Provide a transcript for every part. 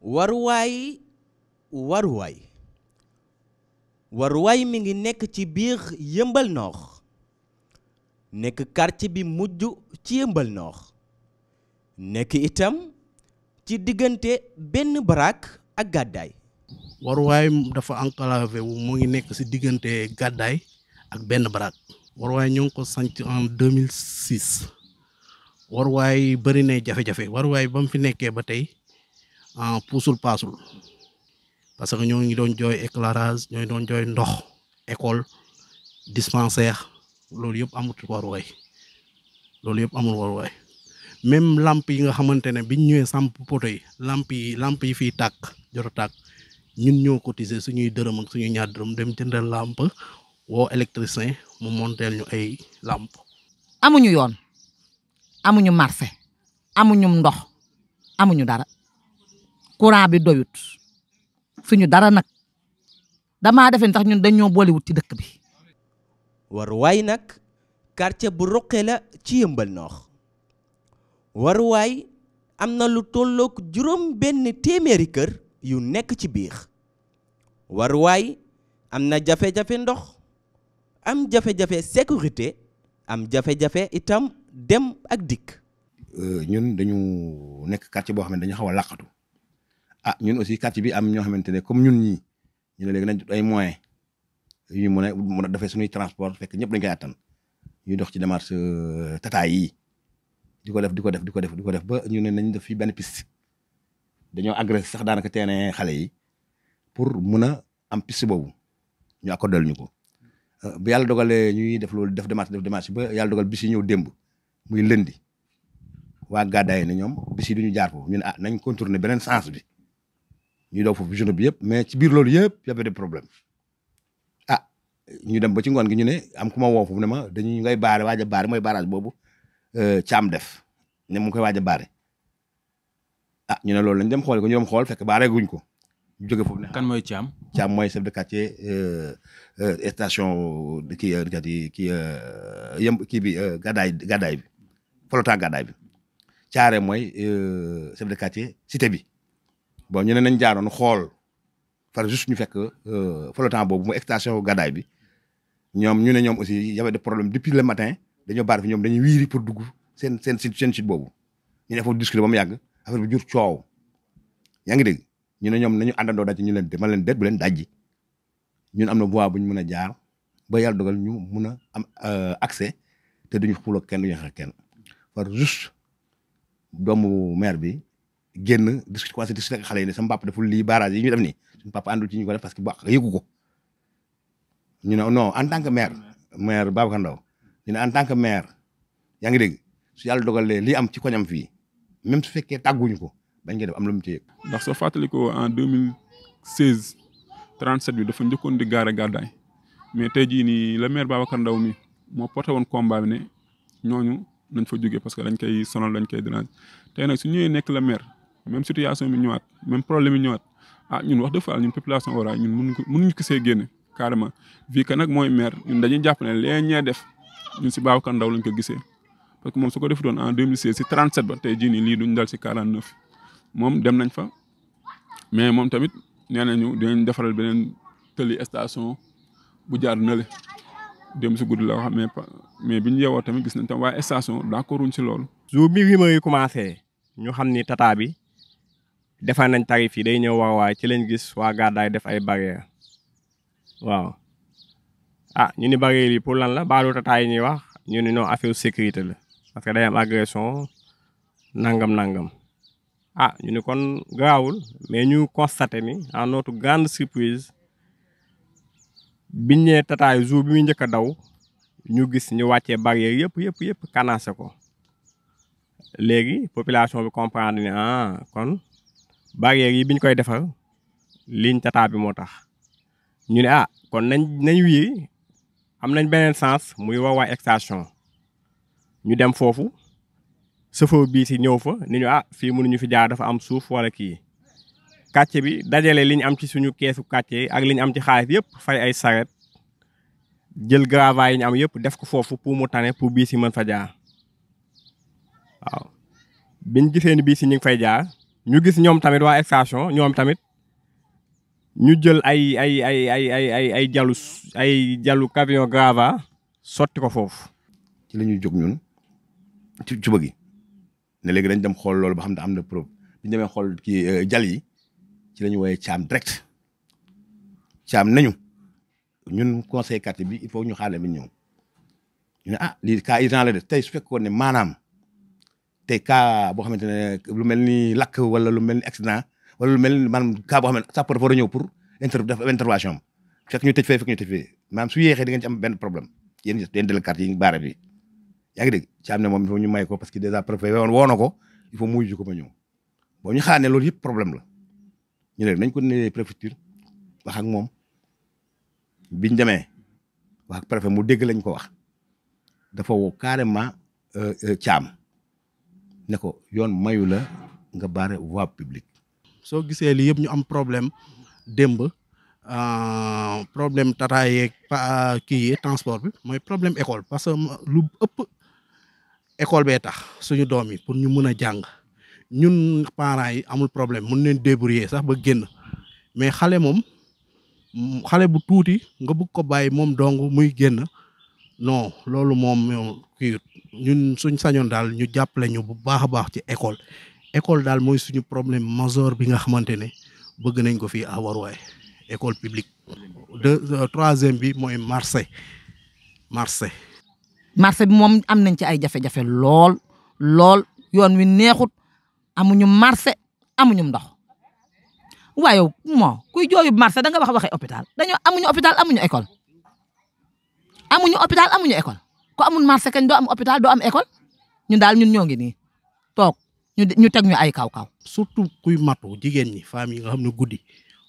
waruwaay waruwaay mi ngi nekk ci biir Yeumbeul Nord nekk quartier bi mujj ci Yeumbeul Nord nekk itam ci diggante benn baraak ak gàddaay. waruwaay dafa enclavé wu mu ngi nekk ci diggante gàddaay ak benn baraak. waruwaay ñu ngi ko sanc en 2006 waruwaay bëri na jafe-jafe waruwaay ba mu fi nekkee ba tey puusul paasul parce que ñoo ngi doon jooy éclairage ñoo ngi doon jooy ndox école dispensaire loolu yëpp amut waruwaay loolu yëpp amul waruwaay même lamp yi nga xamante ne biñ ñëwee samp poto yi lamp yi fiy tàkk jot a tàkk ñun ñoo cotiser suñuy dërëm ak suñuy ñaar dërëm dem jëndal lamp woo électricien mu monteel ñu ay lamp. amuñu yoon amuñu marché amuñu ndox amuñu dara courant bi doyut suñu dara nag damaa defe sax ñun dañoo boolewut ci dëkk bi. waruwaay nag quartier bu roqee la ci Yeumbeul Nord waruwaay am na lu tollook juróom benn téeméeri kër yu nekk ci biir waruwaay am na jafe-jafe ndox am jafe-jafe sécurité am jafe-jafe itam dem ak dikk. ñun dañu nekk quartier boo xam ne dañu xaw a làqatu ñun aussi quartier bi am ñoo xamante ne comme ñun ñii ñu ne léegi nañ ay moyens yu ñu mën a defee suñuy transport fekk ñëpp dañ koy attan ñuy dox ci démarche tata yi di ko def ba ñu ne nañ def fii benn piste dañoo agressé sax daanaka terrain xale yi pour mun a am piste boobu ñu accordé ñu ko bu yàlla dogalee ñuy def loolu def démarche ba yàlla dogal bis yi ñëw démb muy lëndi waa gàddaay ne ñoom bis yi duñu jaar foofu ñu ne nañ contourner beneen sens bi ñu daw foofu journée bi yëpp mais ci biir loolu yëpp y avait des problèmes ñu dem ba ci ngoon gi ñu ne am ku ma woo foofu ne ma dañuy ngay baare waaj a baare mooy barrage boobu caam def ne mu ngi koy waaj a baare ñu ne loolu lañ dem xool ko ñu dem xool fekk baare guñ ko ñu jóge foofu ne. kan mooy caam. caam mooy chef de quartier station kii bi gàddaay bi flottant gàddaay bi caare mooy chef de quartier cité bi bon ñu ne nañ jaaroon xool far juste ñu fekk flottant boobu mu station gàddaay bi ñoom ñu ne ñoom aussi y avait des problèmes depuis le matin dañoo baar fi ñoom dañuy wiiri pour dugg seen site boobu ñu ne foofu discuter ba mu yàgg affaire bi jur coow yaa ngi dégg ñu ne ñoom nañu àndandoo daj ñu leen dama leen déet bu leen dajji ñun am na voie bu ñu mën a jaar ba yàlla dogal ñu mun a am accès te duñu xuloo kenn duñu xeex kenn par juste doomu maire bi génn commencé discuter ak xale yi ne sama papa deful lii barrage yi ñu def nii suñu papa àndul ci ñu ko def parce que ba yëgu ko ñu ne non en tant que maire Babacar Ndaw ñu ne en tant que maire yaa ngi dégg su yàlla dogalee lii am ci koñam fii même su fekkee tàgguñu ko bañ koy def am lu mu ci yëg. ndax soo fàttalikoo en 2016 37 bi dafa njëkkoon di gaare gàddaay mais tey jii nii le maire Babacar Ndaw mi moo porté woon combat bi ne ñooñu nañ fa jógee parce que dañ koy sonal dañ koy déranger tey nag su ñëwee nekk la maire même situation bi ñëwaat même problème yi ñëwaat ñun wax dëgg fa ñun population Waraay ñun mënuñu ko see génne carrément vu que nag mooy maire ñun dañuy jàpp ne lee ñee def ñun si Babacar Ndaw lañ ko gisee parce que moom su ko defutoon en 2016 si 37 ba tey jii nii lii duñ dal si 49 moom dem nañ fa mais moom tamit nee nañu dinañ defaral beneen tëli station bu jaar nële dem si guddi la wax mais biñ yeewoo tamit gis nañ tam waa station d'accord wuñ si loolu. jour bi rumeur yi commencé ñu xam ni tata bi defar nañ tarif yi day ñëw Waruwaay ci lañ gis waa gàddaay def ay barrières waaw ñu ni barrières yi pour lan la baalu tata yi ñuy wax ñu ni non affaire sécurité la parce que day am agression nangam ñu ni kon garaawul mais ñu constaté ni en notre grande surprise biñ ñee tata yi jour bi muy njëkk a daw ñu gis ñu wàccee barrières yëpp kanaase ko léegi population bi comprendre ni kon barrières yi biñ koy defar ligne tata bi moo tax ñu ne kon nañ wii am nañ beneen sens muy Waruwaay extension ñu dem foofu chauffeur bii si ñëw fa ni ñu fii mënuñu fi jaar dafa am suuf wala kii quartier bi dajale li ñu am ci suñu keesu quartier ak li ñu am ci xaalis yëpp fay ay saret jël gravats yi ñu am yëpp def ko foofu pour mu tane pour bii si mën fa jaar waaw biñ gisee ni bii si ñu ngi fay jaar ñu gis ñoom tamit waa Extension ñoom tamit ñu jël ay jalu camion grava sotti ko foofu. ci la ñuy jóg ñun ci suba gi ne léegi dañ dem xool loolu ba xam ne am na preuve bi ñu demee xool kii jal yi ci la ñu woowee caam direct caam nañu ñun conseil quartier bi il faut ñu xaale bi ñëw ñu ne ah lii cas urgent la de tey su fekkoon ne maanaam tey cas boo xamante ne lu mel ni lakk wala lu mel ni accident wala lu mel ni maanaam cas boo xam ne sapeur dafa war a ñëw pour def intervention am fekk ñu tëj fee maanaam su yéexee di ngeen ci am benn problème yéen délégué quartier yi baare bi yaa ngi dégg caam ne moom il faut ñu may ko parce que déjà préfet woo na ko il faut muy ju ko ba ñëw boo ñu xaar ne loolu yëpp problème la ñu ne nañ ko ne préfecture wax ak moom biñ demee wax ak préfet mu dégg lañ ko wax dafa woo carrément caam ne ko yoon mayu la nga baare voie publique. soo gisee lii yëpp ñu am problème démb problème tata yeeg kii yi transport bi mooy problème école parce que lu ëpp école bee tax suñu doom yi pour ñu mën a jàng ñun parents yi amul problème mun leen débrouiller sax ba génn mais xale moom xale bu tuuti nga bëgg ko bàyyi moom dong muy génn non loolu moom kii ñun suñ sañoon daal ñu jàppale ñu bu baax a baax ci école daal mooy suñu problème majeur bi nga xamante ne bëgg nañ ko fii à Warouwaye école publique. troisième bi mooy marché bi moom am nañ ci ay jafe-jafe lool yoon wi neexut amuñu marché amuñu ndox waaye moo kuy jooyu marché da nga waxe hôpital dañoo amuñu hôpital amuñu école ko amul marché kañ doo am hôpital doo am école ñun daal ñun ñoo ngi nii toog ñu teg ñu ay kaw surtout kuy matu jigéen ñi femmes yi nga xam ne guddi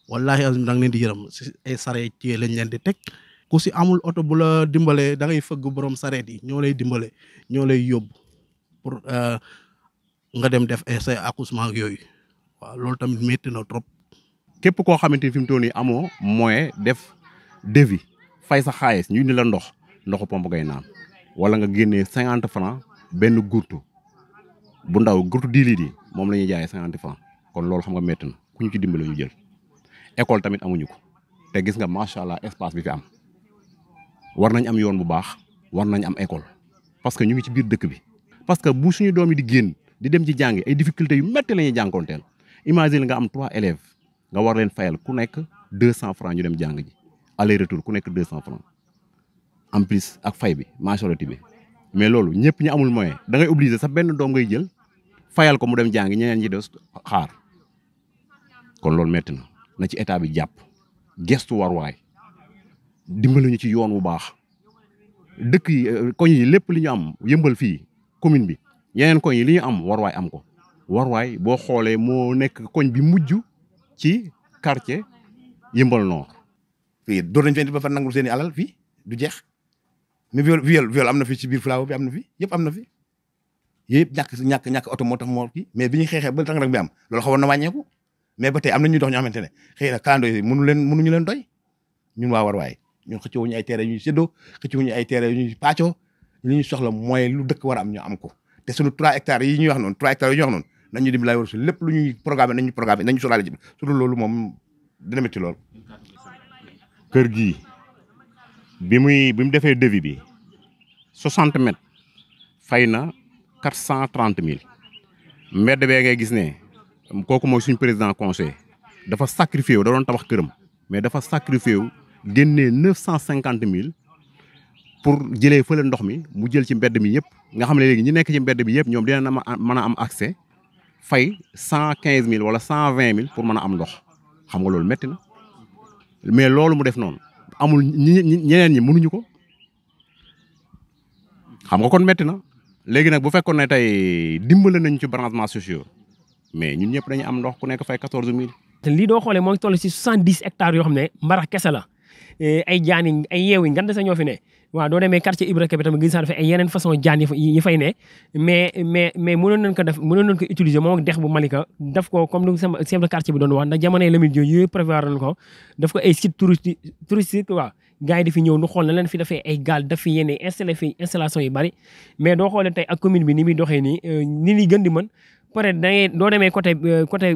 wallahi azim da nga leen di yërëm si ay sareet ci lañ leen di teg ku si amul oto bu la dimbalee da ngay fëgg borom sareet yi ñoo lay dimbale ñoo lay yóbbu pour nga dem def say accouchement ak yooyu waaw loolu tamit métti na trop. képp koo xamante ni fi mu toll nii amoo moyen def devis fay sa xaalis ñu indi la ndoxu pompe ngay naan wala nga génnee 50 francs benn gurtu bu ndaw gurtu 10 litres yi moom la ñuy jaayee 50 francs kon loolu xam nga métti na ku ñu ci dimbale ñu jël. école tamit amuñu ko te gis nga macha allah espace bi fi am war nañ am yoon bu baax war nañ am école parce que ñu ngi ci biir dëkk bi. parce que bu suñu doom yi di génn di dem ci jàngi ay difficultés yu métti la ñuy jànkoonteel imagine nga am 3 élèves nga war leen fayal ku nekk 200 francs ñu dem jàng ji aller retour ku nekk 200 francs en plus ak fay bi mensualité bi mais loolu ñëpp ñu amul moyen da ngay obligé sa benn doom ngay jël fayal ko mu dem jàngi ñeneen ñi des xaar kon loolu métti na ci état bi jàpp gestu Warouwaye dimbali ñu ci yoon wu baax dëkk yi koñ yi lépp li ñu am yëmbal fii commune bi yeneen koñ yi li ñu am Warouwaye am ko Warouwaye boo xoolee moo nekk koñ bi mujj ci quartier yëmbal nord. fii door nañ fee ba fa nangul seen i alal fii du jeex mais viol am na fi ci biir Flawo bi am na fi yëpp am na fi yëpp ñàkk oto moo tax moo kii mais bi ñuy xeexee ba tàng rek bi am loolu xawoon na wàññeeku. mais ba tey am na ñuy dox ñoo xamante ne xëy na kalandoo yi mënuñu leen doy ñun waa Warouwaye ñun xëccewuñu ay terrain yu ñuy séddoo xëccewuñu ay terrain yu ñuy pàccoo li ñu soxla mooy lu dëkk war a am ñu am ko te suñu 3 hectares yi ñuy wax noonu 3 hectares yi ñuy wax noonu nañu dim lay war su lépp lu ñuy programmé nañu solaale ci su dul loolu moom dina métti lool. kër gii bi mu defee devis bi 60 mètres fay na 430 000 mbedd bee ngay gis ne kooku mooy suñu président conseil dafa sacrifié wu da doon tabax këram mais dafa sacrifié wu génnee 950 000 pour jëlee fële ndox mi mu jël ci mbedd mi yëpp nga xam ne léegi ñi nekk ci mbedd mi yëpp ñoom dina mën a am accès fay 115 000 wala 120 000 pour mën a am ndox xam nga loolu métti na mais loolu mu def noonu amul ñeneen ñi mënuñu ko xam nga kon métti na léegi nag bu fekkoon ne tey dimbale nañ ci branchements sociaux mais ñun ñëpp dañu am ndox ku nekk fay 14 000. te lii doo xoolee moo ngi toll si 70 hectares yoo xam ne mbarax kese la ay jaan yi ay yeew yi ngand sa ñoo fi ne waaw doo demee quartier Ibra Kébé tamit gis naa dafa ay yeneen façon jaan yi fay ne mais mënoon nañ ko def mënoon nañ ko utiliser moom ak dex bu Malika def ko comme lu sama chef de quartier bi doon wax ndax jamonoy Lamine Diop yooyu prévoir nañ ko def ko ay site touristique waaw gars yi di fi ñëw nu xool na leen fi dafay ay gaal daf fi yenn installation yu bari mais doo xoolee tey ak commune bi ni muy doxee nii ni ñuy gën di mën peut être da ngay doo demee côté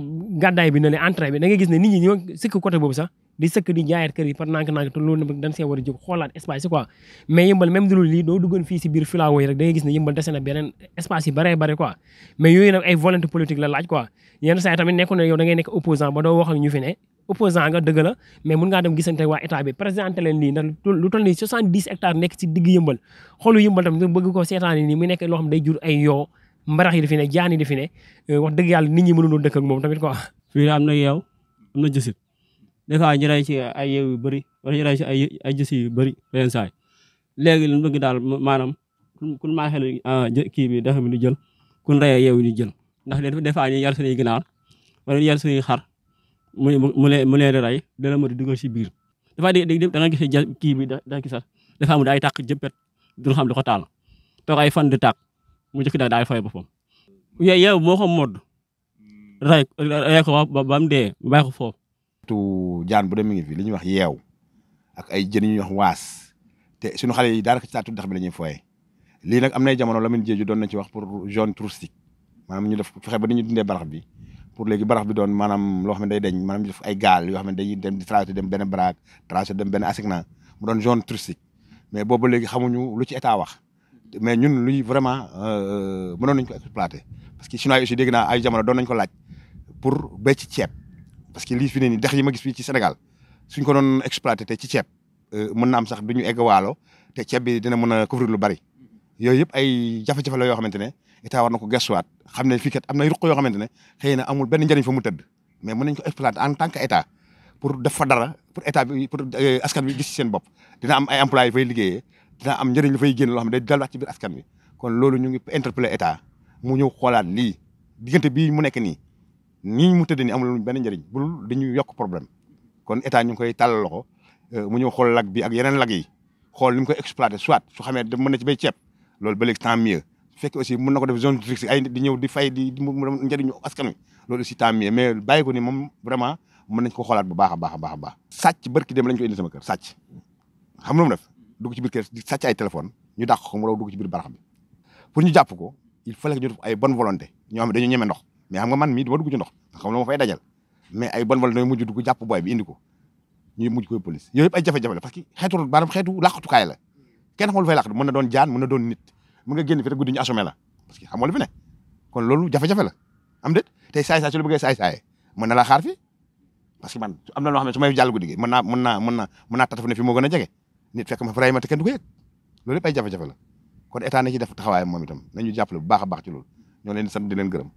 gàddaay bi na le entrée bi da ngay gis ne nit ñi ñoo sëkk côté boobu sax di sëkk di jaayaat kër yi par nànk-nànk te loolu nag dañ see war a jóg xoolaat espace yi quoi mais yëmbal même dulul lii doo duggoon fii si biir filao yi rek da ngay gis ne yëmbal dese na beneen espace yi bare bare quoi mais yooyu nag ay volonté politique la laaj quoi yenn saa yi tamit nekku ne yow da ngay nekk opposant ba doo wax ak ñu fi ne opposant nga dëgg la mais mun ngaa dem gisante waa état bi présenté leen lii ndax lu toll nii 70 hectares nekk si digg yëmbal xoolu yëmbal tamit bëgg ko seetaani nii muy nekk loo xam day jur ay yoo mbarax yi di fi ne jaan yi di fi ne wax dëgg yàlla nit ñi mënuloo dëkk ak moom tamit quoi. fii am na yeew am na jësit des fois ñu rey ci ay yeew yu bëri wala ñu rey ci ay jësit yu bëri yenn saa yi léegi lu bëgg daal maanaam kun maa xel kii bi dafa bi ñu jël kun reyee yeew ñu jël ndax des fois ñu yar suñuy ginaar wala ñu yar suñuy xar mu leen di rey dana ma di dugal si biir dafa da nga gis kii bi da gis sax dafa am ay tàkk jëppet du xam di ko taal toog ay fan di tàkk mu jëkk daal fay boppam yeew moo ko modd rey ko ba mu dee mu bàyyi ko foofu tu jaan bu dem mi ngi fi li ñuy wax yeew ak ay jën yu ñuy wax waas te suñu xale yi daanaka ci taatu dex bi la ñuy fooye lii nag am nay jamono Lamine Diédhiou doon na ci wax pour zone touristique maanaam ñu def fexe ba ni ñu dundee barax bi pour léegi barax bi doon maanaam loo xam ne day deñ maanaam ñu def ay gaal yoo xam ne dañuy dem di traversé dem benn baraak traversé dem benn asigna mu doon zone touristique mais boobu léegi xamuñu lu ci état wax mais ñun luy vraiment mënoon nañ ko exploiter parce que chinois yi aussi dégg naa ay jamono doon nañ ko laaj pour béy ci ceeb parce que lii fi ne nii dex yi ma gis fii ci Sénégal suñ ko doon exploiter te ci ceeb mën na am sax duñu egg waalo te ceeb bi dina mën a couvrir lu bari yooyu yëpp ay jafe-jafe la yoo xamante ne état war na ko gëstuwaat xam ne fii kat am na ruq yoo xamante ne xëy na amul benn njëriñ fa mu tëdd mais mën nañ ko exploiter en tant que état pour def fa dara pour état bi pour askan bi gis ci seen bopp dina am ay employés yu fay liggéeyee dina am njëriñ lu fay génn loo xam ne day dalwaat ci biir askan bi kon loolu ñu ngi interpeller état mu ñëw xoolaat lii diggante bii mu nekk nii mu tëdd nii amul benn njëriñ bul dañuy yokk problème kon état ñu ngi koy tàllal loxo mu ñëw xool lag bi ak yeneen lag yi xool ni mu koy exploiter soit su xamee da mën na ci bay ceeb loolu ba léegi tant mieux su fekkee aussi mën na ko def zone touristique ay nit di ñëw di fay di njëriñu askan wi loolu aussi tant mieux mais bàyyi ko ni moom vraiment mën nañ ko xoolaat bu baax a baax a baax a baax sàcc barki dem lañ ko indi sama kër sàcc xam lu mu def dugg ci biir kër di sàcc ay téléphone ñu dàq ko mu raw dugg ci biir barax bi pour ñu jàpp ko il fallait que ñu def ay bonne volonté ñoo xam ne dañu ñeme ndox mais xam nga man mii dama dugg ci ndox xam la ma fay dajal mais ay bonne volonté mujj dugg jàpp booy bi indi ko ñu mujj koy police yooyu yëpp ay jafe-jafe la parce que xeetu làqatukaay la kenn xamul fay làqatu mën na doon jaan mën na doon nit mën nga génn fi rek guddi ñu assommé la parce que xam nga lu fi ne kon loolu jafe-jafe la am déet tey saay-saay su la bëggee saay-saay mën na laa xaar fii parce que man am na loo xam ne su may jàll guddi gi mën naa tataf ne fi moo gën a jege nit fekk ma vraiment te kenn du ko yëg loolu yëpp ay jafe-jafe la kon état na ci def taxawaayam moom itam nañu jàppale bu baax a baax ci loolu ñoo leen di sant di leen gërëm